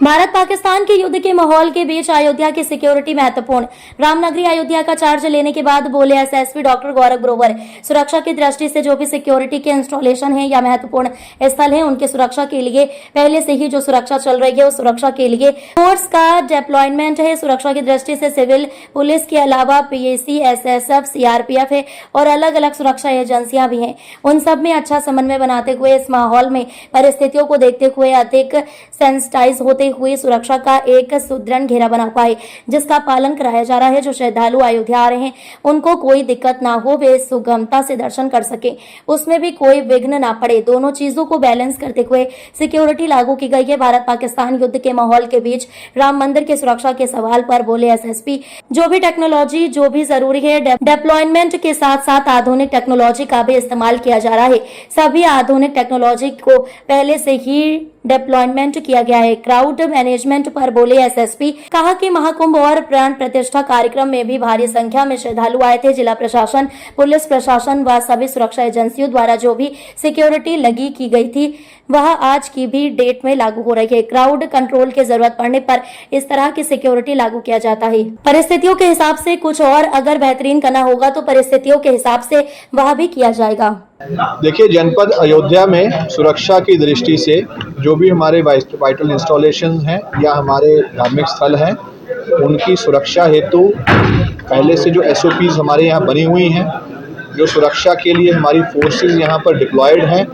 भारत पाकिस्तान के युद्ध के माहौल के बीच अयोध्या की सिक्योरिटी महत्वपूर्ण। रामनगरी अयोध्या का चार्ज लेने के बाद बोले एसएसपी डॉक्टर गौरव ग्रोवर, सुरक्षा की दृष्टि से जो भी सिक्योरिटी के इंस्टॉलेशन है या महत्वपूर्ण स्थल है, उनकी सुरक्षा के लिए पहले से ही जो सुरक्षा चल रही है उस सुरक्षा के लिए फोर्स का डिप्लॉयमेंट है। सुरक्षा की दृष्टि से सिविल पुलिस के अलावा पीएसी, एसएसएफ, सीआरपीएफ है और अलग अलग सुरक्षा एजेंसियां भी हैं। उन सब में अच्छा समन्वय बनाते हुए इस माहौल में परिस्थितियों को देखते हुए अधिक सेंसिटाइज होते हुए सुरक्षा का एक सुदृढ़ घेरा बना पाए, जिसका पालन कराया जा रहा है। जो श्रद्धालु अयोध्या आ रहे हैं उनको कोई दिक्कत ना हो, वे सुगमता से दर्शन कर सके, उसमें भी कोई विघ्न ना पड़े। दोनों चीजों को बैलेंस करते हुए सिक्योरिटी लागू की गई है। भारत पाकिस्तान युद्ध के माहौल के बीच राम मंदिर की सुरक्षा के सवाल पर बोले एसएसपी, जो भी टेक्नोलॉजी जो भी जरूरी है डिप्लॉयमेंट के साथ साथ आधुनिक टेक्नोलॉजी का भी इस्तेमाल किया जा रहा है। सभी आधुनिक टेक्नोलॉजी को पहले से ही डिप्लॉयमेंट किया गया है। क्राउड मैनेजमेंट पर बोले एसएसपी, कहा कि महाकुंभ और प्राण प्रतिष्ठा कार्यक्रम में भी भारी संख्या में श्रद्धालु आए थे। जिला प्रशासन, पुलिस प्रशासन व सभी सुरक्षा एजेंसियों द्वारा जो भी सिक्योरिटी लगी की गई थी वह आज की भी डेट में लागू हो रही है। क्राउड कंट्रोल की जरूरत पड़ने पर इस तरह की सिक्योरिटी लागू किया जाता है। परिस्थितियों के हिसाब से कुछ और अगर बेहतरीन करना होगा तो परिस्थितियों के हिसाब से वह भी किया जाएगा। देखिए, जनपद अयोध्या में सुरक्षा की दृष्टि से जो भी हमारे वाइटल इंस्टॉलेशन हैं या हमारे धार्मिक स्थल हैं, उनकी सुरक्षा हेतु पहले से जो एसओपीज हमारे यहाँ बनी हुई हैं, जो सुरक्षा के लिए हमारी फोर्सेस यहाँ पर डिप्लॉयड हैं,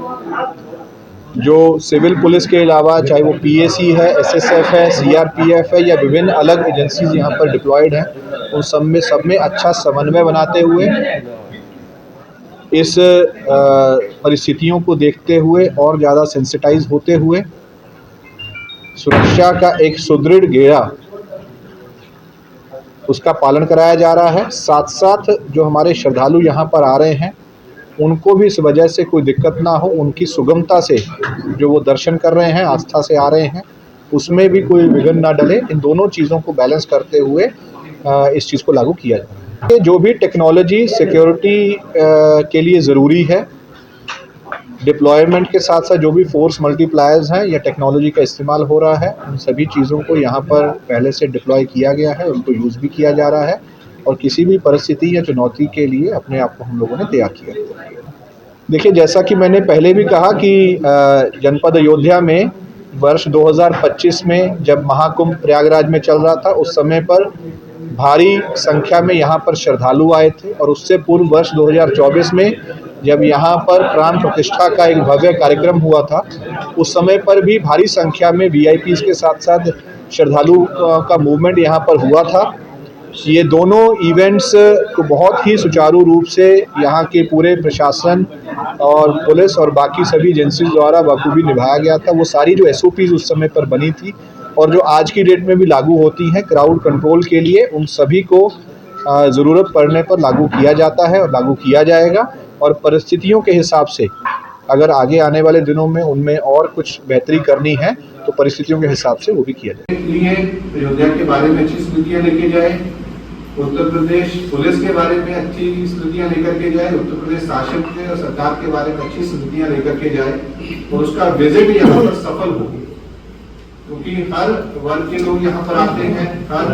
जो सिविल पुलिस के अलावा चाहे वो पीएसी है, एसएसएफ है, सीआरपीएफ है या विभिन्न अलग एजेंसीज यहाँ पर डिप्लॉयड हैं, उन सब में अच्छा समन्वय बनाते हुए इस परिस्थितियों को देखते हुए और ज़्यादा सेंसिटाइज होते हुए सुरक्षा का एक सुदृढ़ घेरा उसका पालन कराया जा रहा है। साथ साथ जो हमारे श्रद्धालु यहाँ पर आ रहे हैं उनको भी इस वजह से कोई दिक्कत ना हो, उनकी सुगमता से जो वो दर्शन कर रहे हैं, आस्था से आ रहे हैं, उसमें भी कोई विघ्न ना डले। इन दोनों चीज़ों को बैलेंस करते हुए इस चीज़ को लागू किया जाए। जो भी टेक्नोलॉजी सिक्योरिटी के लिए ज़रूरी है, डिप्लॉयमेंट के साथ साथ जो भी फोर्स मल्टीप्लायर्स हैं या टेक्नोलॉजी का इस्तेमाल हो रहा है, उन सभी चीज़ों को यहाँ पर पहले से डिप्लॉय किया गया है, उनको यूज़ भी किया जा रहा है और किसी भी परिस्थिति या चुनौती के लिए अपने आप को हम लोगों ने तैयार किया। देखिए, जैसा कि मैंने पहले भी कहा कि जनपद अयोध्या में वर्ष 2025 में जब महाकुंभ प्रयागराज में चल रहा था, उस समय पर भारी संख्या में यहाँ पर श्रद्धालु आए थे और उससे पूर्व वर्ष 2024 में जब यहाँ पर प्राण प्रतिष्ठा का एक भव्य कार्यक्रम हुआ था, उस समय पर भी भारी संख्या में वीआईपीज के साथ साथ श्रद्धालु का मूवमेंट यहाँ पर हुआ था। ये दोनों इवेंट्स को बहुत ही सुचारू रूप से यहाँ के पूरे प्रशासन और पुलिस और बाकी सभी एजेंसीज द्वारा बखूबी निभाया गया था। वो सारी जो एसओपीज उस समय पर बनी थी और जो आज की डेट में भी लागू होती हैं क्राउड कंट्रोल के लिए, उन सभी को ज़रूरत पड़ने पर लागू किया जाता है और लागू किया जाएगा। और परिस्थितियों के हिसाब से अगर आगे आने वाले दिनों में उनमें और कुछ बेहतरी करनी है तो परिस्थितियों के हिसाब से वो भी किया जाए। अयोध्या के बारे में अच्छी स्मृतियाँ लेके जाए, उत्तर प्रदेश पुलिस के बारे में अच्छी स्मृतियाँ लेकर के जाए, उत्तर प्रदेश शासन के और सरकार के बारे में अच्छी स्मृतियाँ लेकर के जाए और उसका विजिट यहाँ पर सफल हो, क्योंकि हर वर्ग के लोग यहाँ पर आते हैं, हर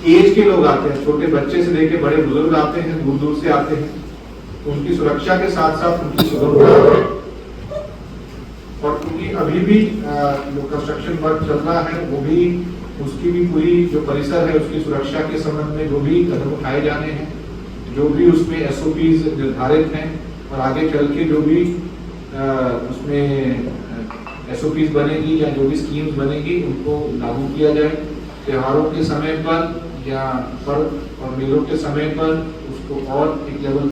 एज के लोग आते हैं, छोटे बच्चे से लेकर बड़े बुजुर्ग आते हैं, दूर दूर से आते हैं। तो उनकी सुरक्षा के साथ साथ उनकी सुगमता और क्योंकि अभी भी जो कंस्ट्रक्शन वर्क चल रहा है वो भी उसकी भी पूरी जो परिसर है उसकी सुरक्षा के संबंध में जो भी कदम उठाए जाने हैं, जो भी उसमें एसओपीज निर्धारित हैं और आगे चल के जो भी उसमें एसओपीज बनेगी या जो भी स्कीम्स बनेगी उनको लागू किया जाए। त्योहारों के समय पर या पर्व और मेलों के समय पर उसको और एक लेवल